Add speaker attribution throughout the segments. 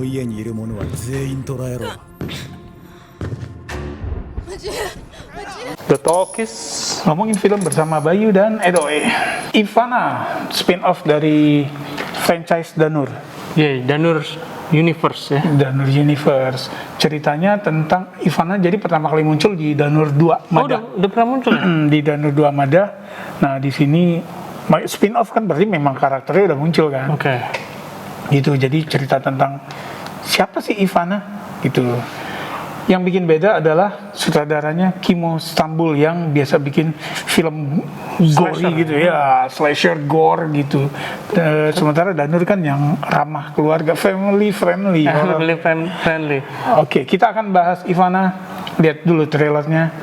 Speaker 1: の家にいる者は全員捕らえろ。
Speaker 2: The Talkies ngomongin film bersama Bayu dan Edoy. Ivana, spin-off dari franchise Danur.
Speaker 3: Danur Universe ya.
Speaker 2: Danur Universe. Ceritanya tentang Ivana jadi pertama kali muncul di Danur 2 Mada.
Speaker 3: Udah pernah muncul ya?
Speaker 2: Di Danur 2 Mada. Nah, di sini spin-off kan berarti memang karakternya udah muncul kan.
Speaker 3: Oke.
Speaker 2: Gitu. Jadi cerita tentang siapa sih Ivana gitu. Yang bikin beda adalah sutradaranya Kimo Stambul yang biasa bikin film gory gitu ya, slasher gore gitu. Sementara Danur kan yang ramah keluarga, family friendly.
Speaker 3: Family friendly.
Speaker 2: Oke, kita akan bahas Ivana. Lihat dulu trailernya.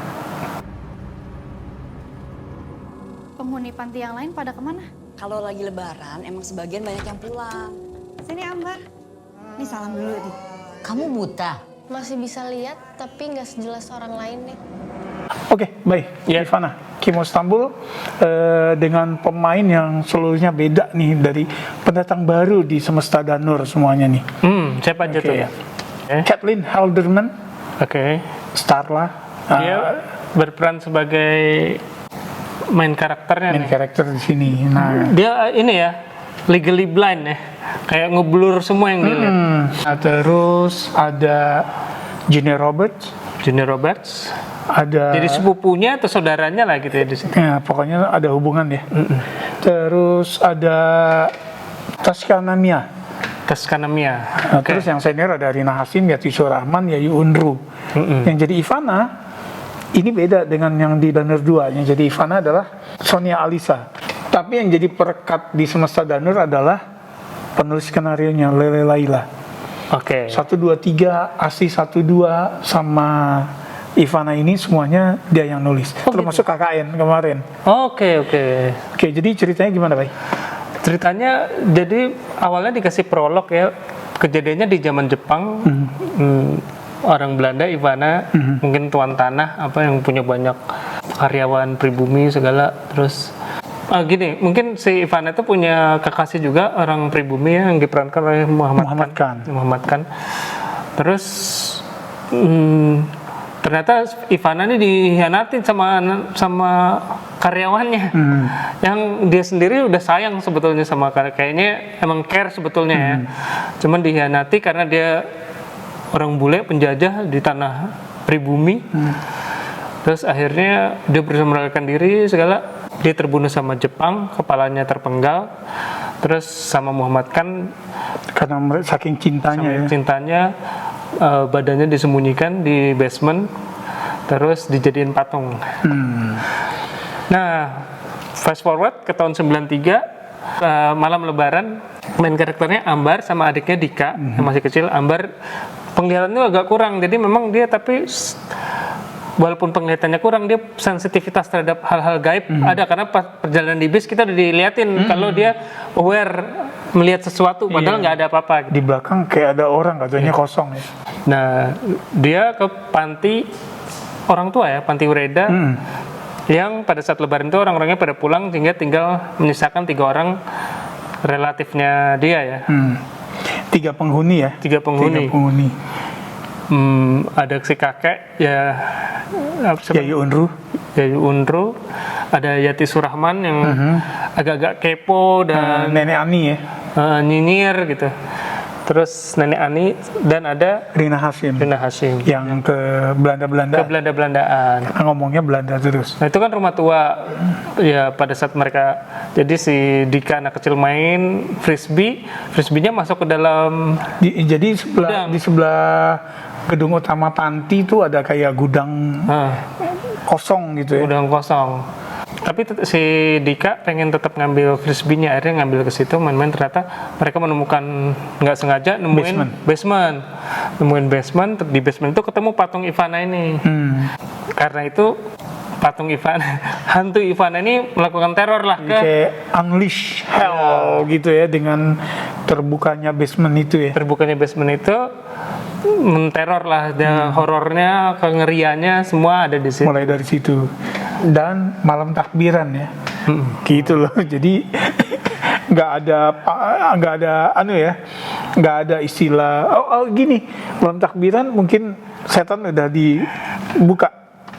Speaker 4: Penghuni panti yang lain pada kemana?
Speaker 5: Kalau lagi lebaran, emang sebagian banyak yang pulang.
Speaker 4: Sini Ambar. Ini salam dulu nih.
Speaker 5: Kamu buta?
Speaker 6: Masih bisa lihat, tapi nggak sejelas orang lain nih.
Speaker 2: Oke, baik. Ivana, Kimo Stambul dengan pemain yang seluruhnya beda nih dari pendatang baru di semesta Danur semuanya nih.
Speaker 3: Siapa aja tuh ya?
Speaker 2: Kathleen Halderman, Starla.
Speaker 3: Dia berperan sebagai main karakternya.
Speaker 2: Main karakter di sini. Nah,
Speaker 3: dia ini ya, legally blind ya. Kayak ngeblur semua yang dilihat.
Speaker 2: Nah, terus ada Julia Roberts.
Speaker 3: Ada. Jadi sepupunya atau saudaranya lah gitu ya di sini.
Speaker 2: Ya, pokoknya ada hubungan ya. Terus ada Tasca Namia. Nah, terus yang senior ada Rina Hasim, Yati Surahman, Yayu Unru. Yang jadi Ivana ini beda dengan yang di Danur 2. Yang jadi Ivana adalah Sonia Alisa. Tapi yang jadi perekat di semesta Danur adalah penulis skenario-nya Lele Laila. 1, 2, 3, Asi 1, 2 sama Ivana ini semuanya dia yang nulis. Termasuk KKN kemarin.
Speaker 3: Oke,
Speaker 2: jadi ceritanya gimana, Bay?
Speaker 3: Ceritanya jadi awalnya dikasih prolog ya. Kejadiannya di zaman Jepang. Orang Belanda, Ivana, mungkin tuan tanah apa yang punya banyak karyawan pribumi segala. Terus gini, mungkin si Ivana itu punya kekasih juga orang pribumi ya, yang diperankan oleh Muhammad Khan. Terus ternyata Ivana ini dikhianatin sama karyawannya, yang dia sendiri udah sayang sebetulnya sama kayaknya emang care sebetulnya ya. Cuman dikhianati karena dia orang bule penjajah di tanah pribumi. Terus akhirnya dia berusaha melarikan diri segala. Dia terbunuh sama Jepang, kepalanya terpenggal. Terus sama Muhammad Khan
Speaker 2: karena saking cintanya,
Speaker 3: badannya disembunyikan di basement, terus dijadiin patung. Nah, fast forward ke tahun 93, malam lebaran, main karakternya Ambar sama adiknya Dika yang masih kecil. Ambar penglihatannya agak kurang, jadi memang dia tapi walaupun penglihatannya kurang, dia sensitivitas terhadap hal-hal gaib ada, karena pas perjalanan di bis kita udah diliatin kalau dia aware melihat sesuatu padahal nggak ada apa-apa.
Speaker 2: Di belakang kayak ada orang, katanya kosong ya.
Speaker 3: Nah, dia ke panti orang tua ya, panti Ureda, yang pada saat lebaran itu orang-orangnya pada pulang sehingga tinggal menyisakan 3 orang relatifnya dia ya.
Speaker 2: 3 penghuni ya.
Speaker 3: 3 penghuni. Ada si kakek ya, Yayu Unru, ada Yati Surahman yang agak-agak kepo dan
Speaker 2: Nenek Ani ya,
Speaker 3: nyinyir gitu. Terus Nenek Ani dan ada
Speaker 2: Rina Hasim yang ke Belanda-Belandaan. Karena ngomongnya Belanda terus.
Speaker 3: Nah, itu kan rumah tua ya. Pada saat mereka, jadi si Dika anak kecil main frisbee-nya masuk ke dalam
Speaker 2: jadi di sebelah gedung utama panti itu ada kayak gudang kosong gitu ya.
Speaker 3: Gudang kosong. Tapi si Dika pengen tetap ngambil frisbee-nya, akhirnya ngambil ke situ main-main. Ternyata mereka menemukan nggak sengaja nemuin basement. Di basement itu ketemu patung Ivana ini. Karena itu patung Ivana, hantu Ivana ini melakukan teror lah
Speaker 2: kayak unleash hell gitu ya, dengan terbukanya basement itu ya.
Speaker 3: Terbukanya basement itu menteror lah, dan horornya, kengeriannya semua ada di situ.
Speaker 2: Mulai dari situ. Dan malam takbiran ya. Gitu loh. Jadi nggak ada nggak ada istilah gini, malam takbiran mungkin setan udah dibuka.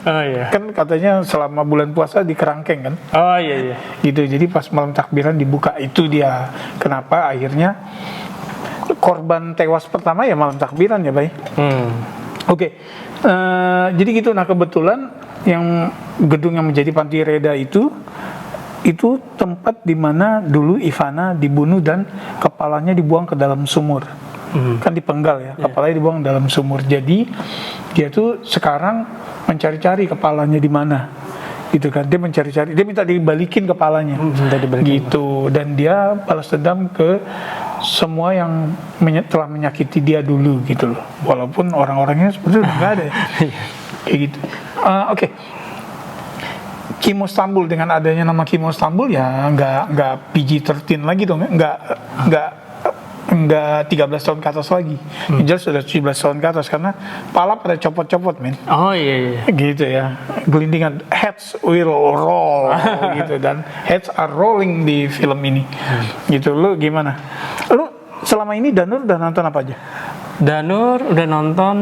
Speaker 3: Oh iya.
Speaker 2: Kan katanya selama bulan puasa di kerangkeng kan.
Speaker 3: Oh iya.
Speaker 2: Gitu, jadi pas malam takbiran dibuka, itu dia kenapa akhirnya korban tewas pertama ya malam takbiran ya, Bay. Oke. Jadi gitu. Nah, kebetulan yang gedung yang menjadi Panti Reda itu tempat di mana dulu Ivana dibunuh dan kepalanya dibuang ke dalam sumur. Kan dipenggal ya, kepalanya dibuang dalam sumur. Jadi dia tuh sekarang mencari-cari kepalanya di mana, gitu kan. Dia mencari-cari, dia minta dibalikin kepalanya, gitu. Dan dia balas dendam ke semua yang telah menyakiti dia dulu, gitu loh. Walaupun orang-orangnya sebetulnya udah nggak ada ya. Kayak gitu. Oke. Kimo Stambul, dengan adanya nama Kimo Stambul ya nggak PG-13 lagi dong, nggak 13 tahun ke atas lagi. Jelas sudah 17 tahun ke atas karena pala pada copot-copot, men.
Speaker 3: Oh iya.
Speaker 2: Gitu ya. Gelindingan, heads will roll gitu, dan heads are rolling di film ini. Gitu. Lu gimana? Lu selama ini Danur udah nonton apa aja?
Speaker 3: Danur udah nonton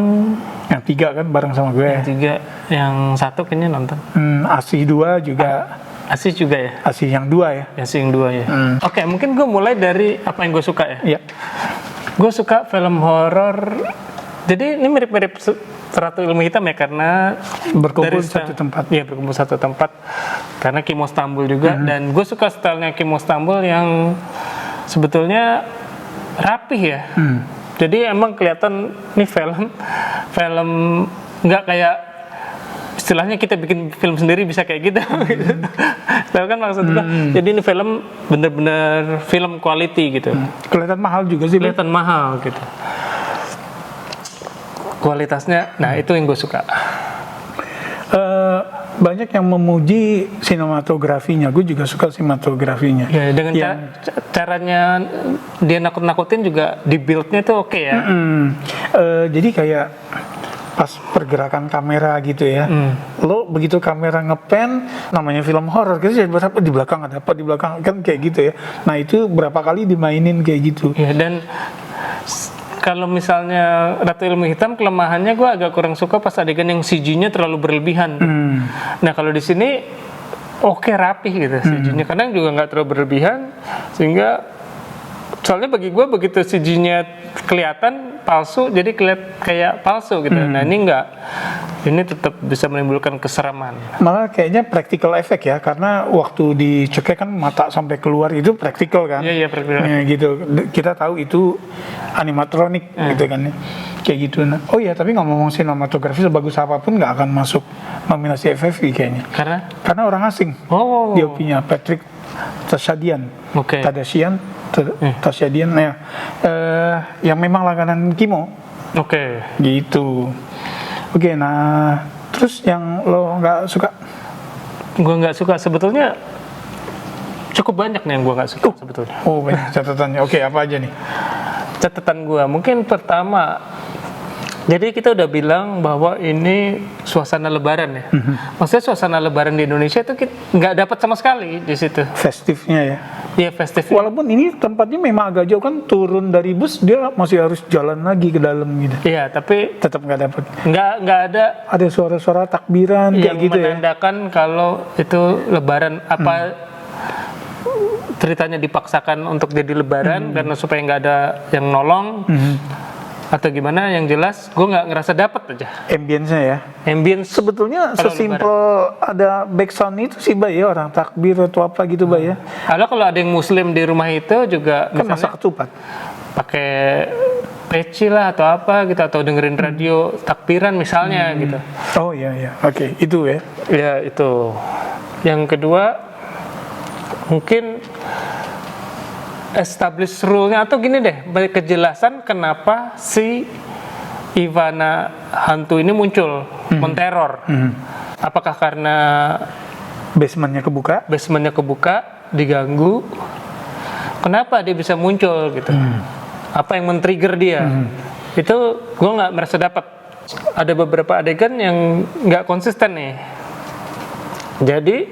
Speaker 2: yang 3 kan bareng sama gue.
Speaker 3: yang 3, yang 1 kayaknya nonton.
Speaker 2: Asih 2 juga.
Speaker 3: Asih juga ya?
Speaker 2: Asih yang 2 ya?
Speaker 3: Asih yang 2 ya. Oke, mungkin gue mulai dari apa yang gue suka ya.
Speaker 2: Iya.
Speaker 3: Gue suka film horor. Jadi ini mirip-mirip Ratu Ilmu Hitam ya, karena
Speaker 2: berkumpul
Speaker 3: dari
Speaker 2: satu tempat.
Speaker 3: Iya, berkumpul satu tempat. Karena Kimo Stambul juga. Dan gue suka stylenya Kimo Stambul yang sebetulnya rapih ya. Jadi emang kelihatan nih film nggak kayak istilahnya kita bikin film sendiri bisa kayak gitu. Tahu kan maksud gua? Jadi ini film bener-bener film quality gitu.
Speaker 2: Kelihatan mahal juga sih.
Speaker 3: Kelihatan mahal gitu. Kualitasnya, nah itu yang gue suka.
Speaker 2: Banyak yang memuji sinematografinya, gue juga suka sinematografinya.
Speaker 3: Ya, dengan caranya dia nakut-nakutin juga di build-nya tuh oke ya.
Speaker 2: Jadi kayak pas pergerakan kamera gitu ya, lo begitu kamera ngepen, namanya film horor, gitu jadi berapa di belakang ada apa, di belakang kan kayak gitu ya. Nah itu berapa kali dimainin kayak gitu.
Speaker 3: Ya, dan kalau misalnya Ratu Ilmu Hitam, kelemahannya gue agak kurang suka pas adegan yang CG-nya terlalu berlebihan. Nah kalau di sini oke, rapih gitu CG-nya, kadang juga nggak terlalu berlebihan, sehingga soalnya bagi gue begitu CG-nya kelihatan palsu, jadi kayak palsu gitu. Nah ini enggak, ini tetap bisa menimbulkan keseraman.
Speaker 2: Malah kayaknya practical effect ya, karena waktu dicekek kan mata sampai keluar itu practical kan.
Speaker 3: Iya practical.
Speaker 2: Ya, gitu. Kita tahu itu animatronik gitu kan. Kayak gitu. Nah, oh iya, tapi ngomong sinematografi sebagus apapun nggak akan masuk nominasi FFI kayaknya. Karena orang asing. Dia punya Patrick Tashadian. Tadashian, Tashadian ya. Yang memang langganan Kimo. Gitu. Oke, nah terus yang lo nggak suka?
Speaker 3: Gue nggak suka sebetulnya cukup banyak nih yang gue nggak suka sebetulnya.
Speaker 2: Oh banyak catatannya. Oke, apa aja nih?
Speaker 3: Catatan gue mungkin pertama, jadi kita udah bilang bahwa ini suasana Lebaran ya. Maksudnya suasana Lebaran di Indonesia itu nggak dapat sama sekali di situ.
Speaker 2: Festifnya ya.
Speaker 3: Iya, festif.
Speaker 2: Walaupun ini tempatnya memang agak jauh kan, turun dari bus dia masih harus jalan lagi ke dalam gitu.
Speaker 3: Iya, tapi
Speaker 2: tetap nggak dapat.
Speaker 3: Nggak ada.
Speaker 2: Ada suara-suara takbiran kayak gitu ya. Yang
Speaker 3: menandakan kalau itu Lebaran. Apa ceritanya dipaksakan untuk jadi Lebaran karena supaya nggak ada yang nolong. Atau gimana, yang jelas gue nggak ngerasa dapet aja
Speaker 2: ambience-nya ya.
Speaker 3: Ambience
Speaker 2: sebetulnya sesimpel ada background itu sih, Bay ya, orang takbir atau apa gitu, Bay ya.
Speaker 3: Kalau ada yang muslim di rumah itu juga
Speaker 2: kan masak ketupat,
Speaker 3: pakai peci lah atau apa gitu, atau dengerin radio takbiran misalnya gitu.
Speaker 2: Oh iya, oke, itu ya.
Speaker 3: Ya itu. Yang kedua mungkin establish rule-nya, atau gini deh, kejelasan kenapa si Ivana hantu ini muncul, menteror. Apakah karena
Speaker 2: basementnya kebuka, diganggu, kenapa dia bisa muncul gitu? Apa yang men-trigger dia? Itu gue nggak merasa dapat. Ada beberapa adegan yang nggak konsisten nih. Jadi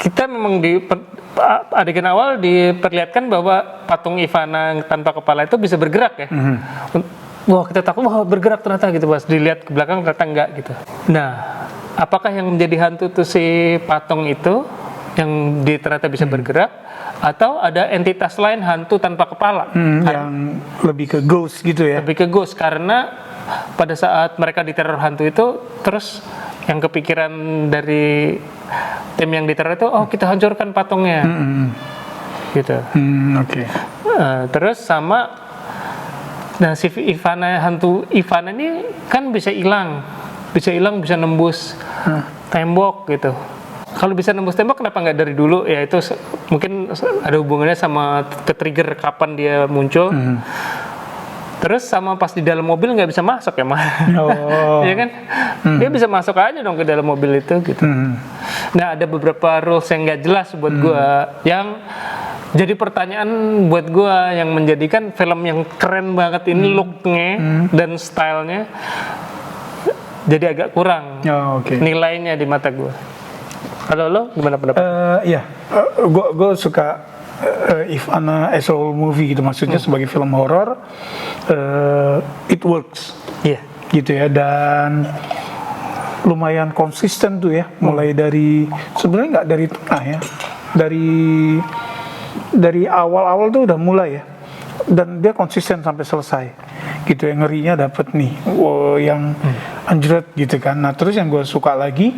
Speaker 2: kita memang
Speaker 3: adegan awal diperlihatkan bahwa patung Ivana tanpa kepala itu bisa bergerak ya. Wah, kita takut, wah bergerak ternyata gitu, pas dilihat ke belakang ternyata enggak gitu. Nah, apakah yang menjadi hantu tuh si patung itu yang ternyata bisa bergerak, atau ada entitas lain hantu tanpa kepala?
Speaker 2: Yang lebih ke ghost gitu ya.
Speaker 3: Lebih ke ghost, karena pada saat mereka diteror hantu itu, terus yang kepikiran dari tim yang diteror itu, oh kita hancurkan patungnya, gitu.
Speaker 2: Oke.
Speaker 3: Terus sama, nah si hantu Ivana ini kan bisa hilang, bisa nembus tembok gitu. Kalau bisa nembus tembok, kenapa nggak dari dulu? Ya itu mungkin ada hubungannya sama ke-trigger kapan dia muncul. Terus sama pas di dalam mobil nggak bisa masuk ya, mah? Iya kan? Dia bisa masuk aja dong ke dalam mobil itu gitu. Nah, ada beberapa rules yang nggak jelas buat gua, yang jadi pertanyaan buat gua, yang menjadikan film yang keren banget ini looknya dan stylenya jadi agak kurang nilainya di mata gua. Kalau lo gimana pendapat?
Speaker 2: Iya, gue suka Ivana as a whole movie gitu, maksudnya sebagai film horor, it works, gitu ya, dan lumayan konsisten tuh ya, mulai dari sebenarnya nggak dari tengah ya, dari awal-awal tuh udah mulai ya, dan dia konsisten sampai selesai, gitu ya, ngerinya dapet nih, yang anjret gitu kan. Nah terus yang gue suka lagi,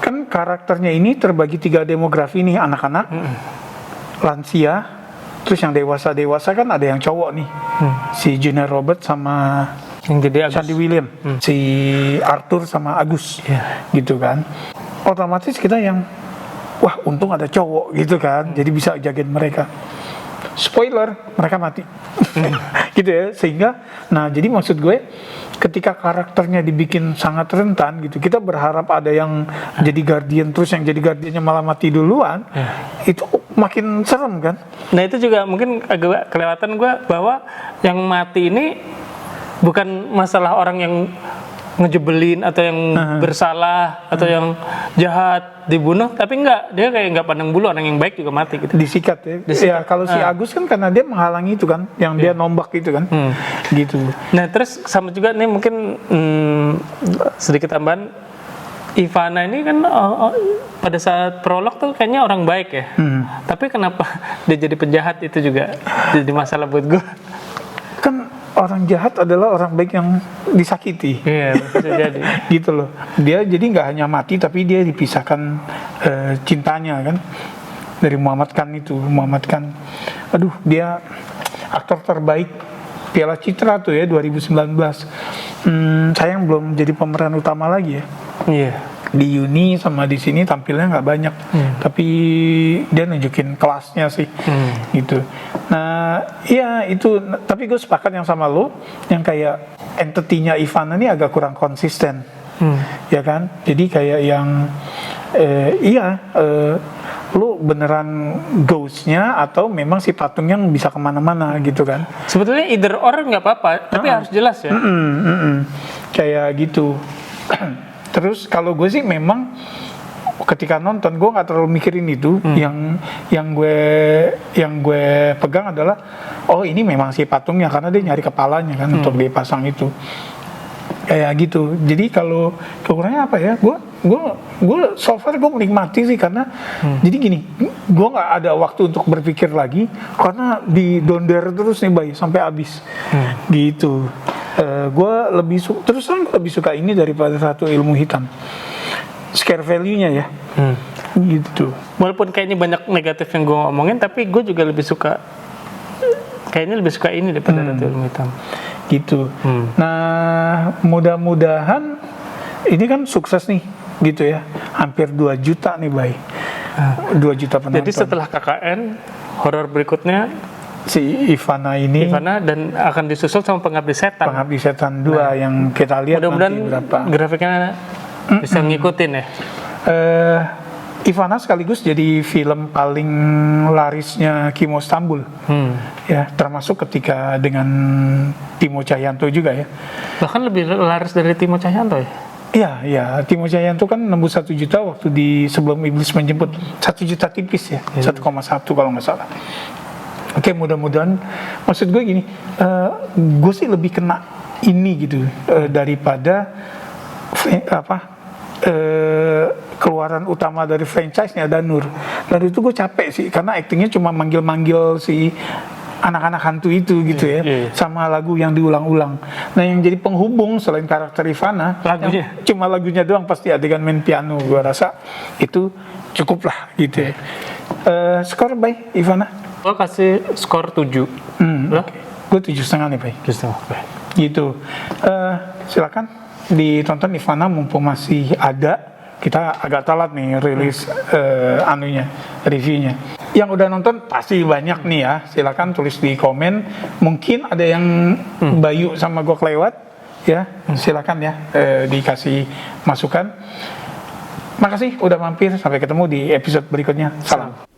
Speaker 2: kan karakternya ini terbagi 3 demografi nih, anak-anak, lansia, terus yang dewasa kan ada yang cowok nih, si Julia Roberts sama
Speaker 3: yang jadi Agus.
Speaker 2: Sandy William, si Arthur sama Agus, gitu kan. Otomatis kita yang, wah untung ada cowok gitu kan, jadi bisa jagain mereka. Spoiler, mereka mati. Gitu ya, sehingga, nah jadi maksud gue, ketika karakternya dibikin sangat rentan gitu, kita berharap ada yang jadi guardian, terus yang jadi guardiannya malah mati duluan, itu makin serem kan.
Speaker 3: Nah itu juga mungkin agak kelewatan gue, bahwa yang mati ini bukan masalah orang yang ngejebelin atau yang bersalah atau yang jahat dibunuh, tapi enggak, dia kayak nggak pandang bulu, orang yang baik juga mati gitu.
Speaker 2: Disikat ya. Ya kalau si Agus kan karena dia menghalangi itu kan, yang dia nombak itu kan, gitu.
Speaker 3: Nah terus sama juga nih mungkin sedikit tambahan, Ivana ini kan pada saat prolog tuh kayaknya orang baik ya, tapi kenapa dia jadi penjahat, itu juga jadi masalah buat gue.
Speaker 2: Kan orang jahat adalah orang baik yang disakiti.
Speaker 3: Iya, bisa jadi.
Speaker 2: Gitu loh. Dia jadi nggak hanya mati, tapi dia dipisahkan cintanya kan dari Muhammad Khan itu. Muhammad Khan, aduh dia aktor terbaik Piala Citra tuh ya 2019. Sayang belum jadi pemeran utama lagi ya.
Speaker 3: Iya.
Speaker 2: Di Uni sama di sini tampilnya nggak banyak, tapi dia nunjukin kelasnya sih, gitu. Nah, iya itu. Tapi gue sepakat yang sama lo, yang kayak entity-nya Ivana ini agak kurang konsisten, ya kan? Jadi kayak yang, lo beneran ghost-nya atau memang si patungnya bisa kemana-mana gitu kan?
Speaker 3: Sebetulnya either or nggak apa-apa, tapi harus jelas ya.
Speaker 2: Kayak gitu. Terus kalau gue sih memang ketika nonton gue nggak terlalu mikirin itu, yang gue pegang adalah, oh ini memang si patungnya, karena dia nyari kepalanya kan untuk dipasang itu, kayak gitu. Jadi kalau kekurangannya apa ya, gue so far gue menikmati sih, karena jadi gini, gue nggak ada waktu untuk berpikir lagi karena didonder terus nih Bay sampai habis, gitu. Gue lebih lebih suka ini daripada Satu Ilmu Hitam. Scare value-nya ya, gitu.
Speaker 3: Walaupun kayaknya banyak negatif yang gue ngomongin, tapi gue juga lebih suka, kayaknya lebih suka ini daripada Satu Ilmu Hitam.
Speaker 2: Gitu. Nah, mudah-mudahan ini kan sukses nih, gitu ya. Hampir 2 juta nih, Bay. 2 juta penonton.
Speaker 3: Jadi setelah KKN, horor berikutnya
Speaker 2: si Ivana
Speaker 3: dan akan disusul sama Pengabdi Setan.
Speaker 2: Pengabdi Setan 2 yang kita lihat
Speaker 3: mudah-mudahan
Speaker 2: nanti berapa.
Speaker 3: Grafiknya bisa ngikutin ya.
Speaker 2: Ivana sekaligus jadi film paling larisnya Kimo Stambul, ya, termasuk ketika dengan Timo Cahyanto juga ya.
Speaker 3: Bahkan lebih laris dari Timo Cahyanto ya.
Speaker 2: Iya, Timo Cahyanto kan nembus 1 juta waktu di sebelum Iblis Menjemput. 1 juta tipis ya, 1,1 kalau nggak salah. Oke, mudah-mudahan, maksud gue gini, gue sih lebih kena ini gitu daripada keluaran utama dari franchise-nya Danur. Dan itu gue capek sih, karena aktingnya cuma manggil-manggil si anak-anak hantu itu gitu ya, sama lagu yang diulang-ulang. Nah, yang jadi penghubung selain karakter Ivana,
Speaker 3: Lagunya.
Speaker 2: cuma lagunya doang, pasti adegan main piano. Gue rasa itu cukup lah gitu ya. Skor by Ivana?
Speaker 3: Gue kasih skor 7. Lo?
Speaker 2: Gue 7,5 nih, Bay. Gitu. Silakan ditonton Ivana mumpung masih ada. Kita agak telat nih rilis reviewnya. Yang udah nonton pasti banyak nih ya. Silakan tulis di komen. Mungkin ada yang Bayu sama gue kelewat ya. Silakan ya dikasih masukan. Makasih udah mampir. Sampai ketemu di episode berikutnya. Salam.